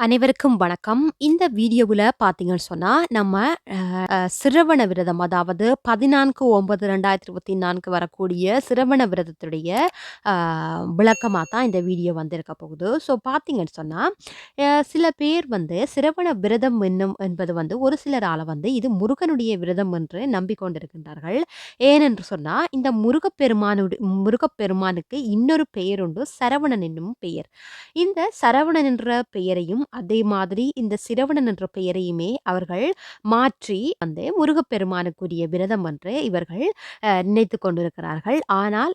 அனைவருக்கும் வணக்கம். இந்த வீடியோவுல பார்த்தீங்கன்னு சொன்னா, நம்ம சிரவண விரதம் அதாவது 14/9/2024 வரக்கூடிய சிரவண விரதத்துடைய அ விளக்கமா தான் இந்த வீடியோ வந்து இருக்க போகுது. ஸோ பார்த்தீங்கன்னு சொன்னா, சில பேர் வந்து சிரவண விரதம் என்பது வந்து ஒரு சிலரால வந்து இது முருகனுடைய விரதம் என்று நம்பிக்கொண்டிருக்கின்றார்கள். ஏனென்று சொன்னா, இந்த முருகப்பெருமானுக்கு இன்னொரு பெயர் உண்டு. சரவணன் என்னும் பெயர். இந்த சரவணன் என்ற பெயரையும், அதே மாதிரி இந்த சிரவணன் என்ற பெயரையுமே அவர்கள் மாற்றி வந்து முருகப்பெருமானுக்குரிய விரதம் என்று இவர்கள் நினைத்துக் கொண்டிருக்கிறார்கள். ஆனால்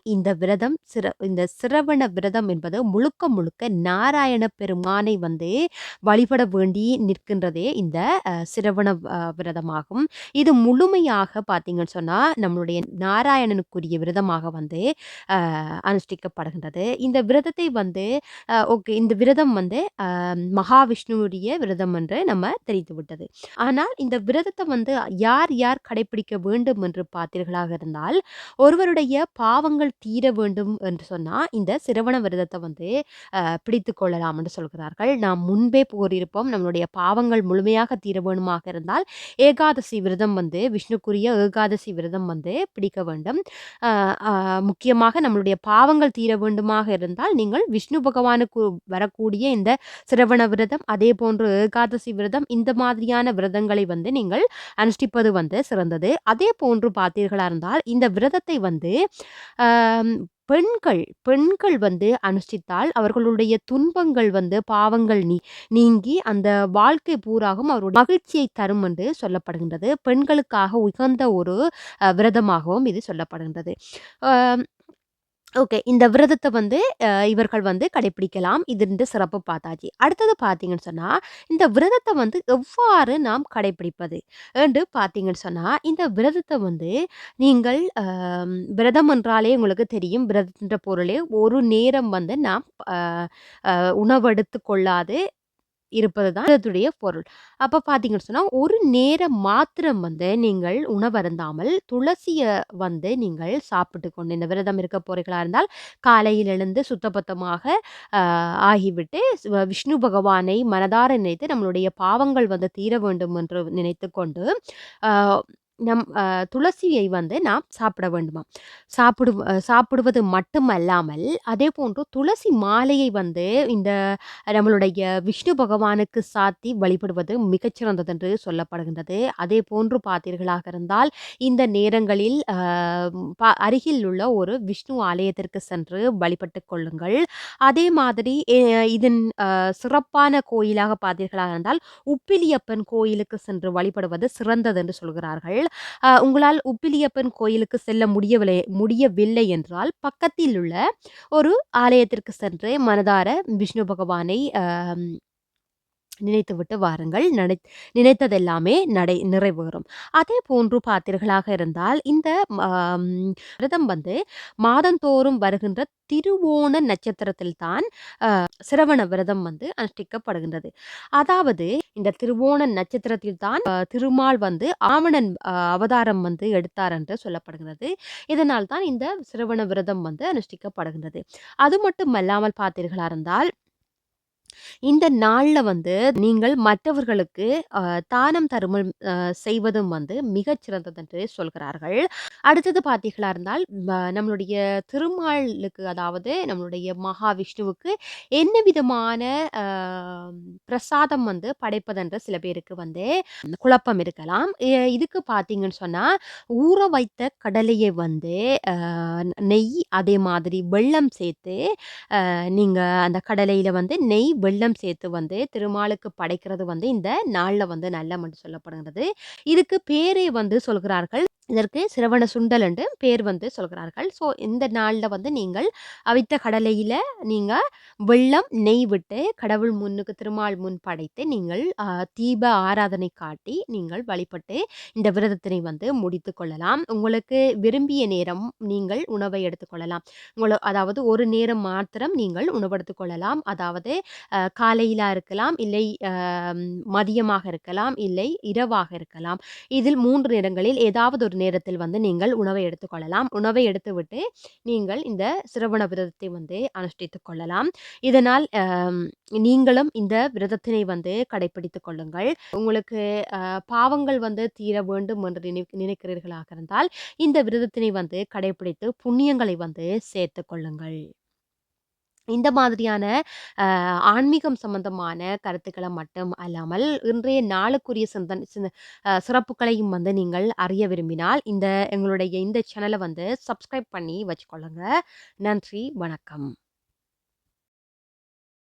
இந்த சிரவண விரதம் என்பது முழுக்க முழுக்க நாராயண பெருமானை வந்து வழிபட வேண்டி நிற்கின்றதே இந்த சிரவண விரதமாகும். இது முழுமையாக பார்த்தீங்கன்னு சொன்னா, நம்மளுடைய நாராயணனுக்குரிய விரதமாக வந்து அனுஷ்டிக்கப்படுகின்றது. இந்த விரதத்தை வந்து ஓகே. இந்த விரதம் வந்து மகாவிஷ்ணுவுடைய விரதம் என்று நம்ம தெரிந்துவிட்டது. ஆனால் இந்த விரதத்தை வந்து யார் யார் கடைப்பிடிக்க வேண்டும் என்று பார்த்தீர்களாக இருந்தால், ஒருவருடைய பாவங்கள் தீர வேண்டும் என்று சொன்னா, இந்த சிரவண விரதத்தை வந்து பிடித்துக் கொள்ளலாம் என்று சொல்கிறார்கள். நாம் முன்பே கூறியிருப்போம், நம்மளுடைய பாவங்கள் முழுமையாக தீர வேணுமாக இருந்தால், ஏகாதசி விரதம் வந்து விஷ்ணுக்குரிய ஏகாதசி விரதம் வந்து பிடிக்க வேண்டும். அ அ முக்கியமாக நம்மளுடைய பாவங்கள் தீர வேண்டுமாக இருந்தால், நீங்கள் விஷ்ணு பகவானுக்கு வரக்கூடிய இந்த சிரவண விரதம், அதே போன்று ஏகாதசி விரதம் இந்த மாதிரியான விரதங்களை வந்து நீங்கள் அனுஷ்டிப்பது வந்து சிறந்தது. அதே போன்று பார்த்தீர்களா இருந்தால், இந்த விரதத்தை வந்து ஆம், பெண்கள் வந்து அனுஷ்டித்தால் அவர்களுடைய துன்பங்கள் வந்து பாவங்கள் நீங்கி அந்த வாழ்க்கை பூராகவும் அவருடைய மகிழ்ச்சியை தரும் என்று சொல்லப்படுகின்றது. பெண்களுக்காக உகந்த ஒரு விரதமாகவும் இது சொல்லப்படுகின்றது. ஆம், ஓகே. இந்த விரதத்த வந்து இவர்கள் வந்து கடைப்பிடிக்கலாம். இதுன்ற சிறப்பு பார்த்தாச்சு. அடுத்தது பார்த்தீங்கன்னு சொன்னா, இந்த விரதத்த வந்து எவ்வாறு நாம் கடைப்பிடிப்பது? என்று பார்த்தீங்கன்னு சொன்னா, இந்த விரதத்த வந்து நீங்கள் விரதம் என்றாலே உங்களுக்கு தெரியும். விரதம்ன்ற பொருளே ஒரு நேரம் வந்து நாம் அ அ உணவெடுத்துக் கொள்ளாது இருப்பது தான் இதனுடைய பொருள். அப்ப பார்த்தீங்கன்னு சொன்னா, ஒரு நேரம் மாத்திரம் வந்து நீங்கள் உணவருந்தாமல், துளசிய வந்து நீங்கள் சாப்பிட்டுக் கொண்டு இந்த விரதம் இருக்க போறீர்களா இருந்தால், காலையில் எழுந்து சுத்தபத்தமாக அ ஆகிவிட்டு விஷ்ணு பகவானை மனதார நினைத்து நம்மளுடைய பாவங்கள் வந்து தீர வேண்டும் என்று நினைத்துக் கொண்டு, அ நம் துளசியை வந்து நாம் சாப்பிட வேண்டுமாம். சாப்பிடுவது மட்டுமல்லாமல், அதேபோன்று துளசி மாலையை வந்து இந்த நம்மளுடைய விஷ்ணு பகவானுக்கு சாத்தி வழிபடுவது மிகச்சிறந்தது என்று சொல்லப்படுகின்றது. அதே போன்று பார்த்தீர்களாக இருந்தால், இந்த நேரங்களில் அருகில் உள்ள ஒரு விஷ்ணு ஆலயத்திற்கு சென்று வழிபட்டுக் கொள்ளுங்கள். அதே மாதிரி இதன் சிறப்பான கோயிலாக பார்த்தீர்களாக இருந்தால், உப்பிலியப்பன் கோயிலுக்கு சென்று வழிபடுவது சிறந்தது என்று சொல்கிறார்கள். உங்களால் உப்பிலியப்பன் கோயிலுக்கு செல்ல முடியவில்லை என்றால், பக்கத்தில் உள்ள ஒரு ஆலயத்திற்கு சென்று மனதார விஷ்ணு பகவானை நினைத்துவிட்டு வாருங்கள். நினைத்ததெல்லாமே நிறைவேறும். அதே போன்று பார்த்தீர்களாக இருந்தால், இந்த ஆம் விரதம் வந்து மாதந்தோறும் வருகின்ற திருவோண நட்சத்திரத்தில் தான் சிரவண விரதம் வந்து அனுஷ்டிக்கப்படுகின்றது. அதாவது இந்த திருவோண நட்சத்திரத்தில் தான் திருமால் வந்து ஆவணன் அவதாரம் வந்து எடுத்தார் என்று சொல்லப்படுகிறது. இதனால் தான் இந்த சிரவண விரதம் வந்து அனுஷ்டிக்கப்படுகின்றது. அது மட்டுமல்லாமல் பார்த்தீர்களா இருந்தால், இந்த நாள்ல வந்து நீங்கள் மற்றவர்களுக்கு தானம் தருமம் செய்வதும் வந்து மிகச் சிறந்தது என்று சொல்கிறார்கள். அடுத்தது பார்த்தீர்களா இருந்தால், நம்மளுடைய திருமாலுக்கு அதாவது நம்மளுடைய மகாவிஷ்ணுவுக்கு என்ன விதமான அ பிரசாதம் வந்து படைப்பதென்று சில பேருக்கு வந்து குழப்பம் இருக்கலாம். இதுக்கு பார்த்தீங்கன்னு சொன்னா, ஊற வைத்த கடலையை வந்து அ நெய் அதே மாதிரி வெல்லம் சேர்த்து நீங்க அந்த கடலையில வந்து நெய், வெல்லம் சேர்த்து வந்து திருமாலுக்கு படைக்கிறது வந்து இந்த நாள்ல வந்து நல்லம் என்று சொல்லப்படுகிறது. இதுக்கு பேரே வந்து சொல்கிறார்கள். இதற்கு சிரவண சுண்டல் என்று பேர் வந்து சொல்கிறார்கள். ஸோ இந்த நாள்ல வந்து நீங்கள் அவித்த கடலையில நீங்க வெல்லம், நெய் விட்டு கடவுள் முன்னுக்கு திருமால் முன் படைத்து நீங்கள் தீப ஆராதனை காட்டி நீங்கள் வழிபட்டு இந்த விரதத்தினை வந்து முடித்துக் கொள்ளலாம். உங்களுக்கு விரும்பிய நேரம் நீங்கள் உணவை எடுத்துக்கொள்ளலாம். அதாவது ஒரு நேரம் மாத்திரம் நீங்கள் உணவெடுத்துக் கொள்ளலாம். அதாவது காலையிலா இருக்கலாம், இல்லை மதியமாக இருக்கலாம், இல்லை இரவாக இருக்கலாம். இதில் 3 நேரங்களில் ஏதாவது ஒரு நேரத்தில் வந்து நீங்கள் உணவை எடுத்துக்கொள்ளலாம். உணவை எடுத்துவிட்டு நீங்கள் இந்த சிரவண விரதத்தை வந்து அனுஷ்டித்துக் கொள்ளலாம். இதனால் நீங்களும் இந்த விரதத்தினை வந்து கடைப்பிடித்துக் கொள்ளுங்கள். உங்களுக்கு பாவங்கள் வந்து தீர வேண்டும் என்று நினைக்கிறீர்களாக இருந்தால், இந்த விரதத்தினை வந்து கடைப்பிடித்து புண்ணியங்களை வந்து சேர்த்துக் கொள்ளுங்கள். இந்த மாதிரியான ஆன்மீகம் சம்பந்தமான கருத்துக்கள மட்டும் அல்லாமல், இன்றைய நாளுக்குரிய சிறப்புகளையும் வந்து நீங்கள் அறிய விரும்பினால், எங்களுடைய இந்த சேனல வந்து சப்ஸ்கிரைப் பண்ணி வச்சுக்கொள்ளுங்க. நன்றி, வணக்கம்.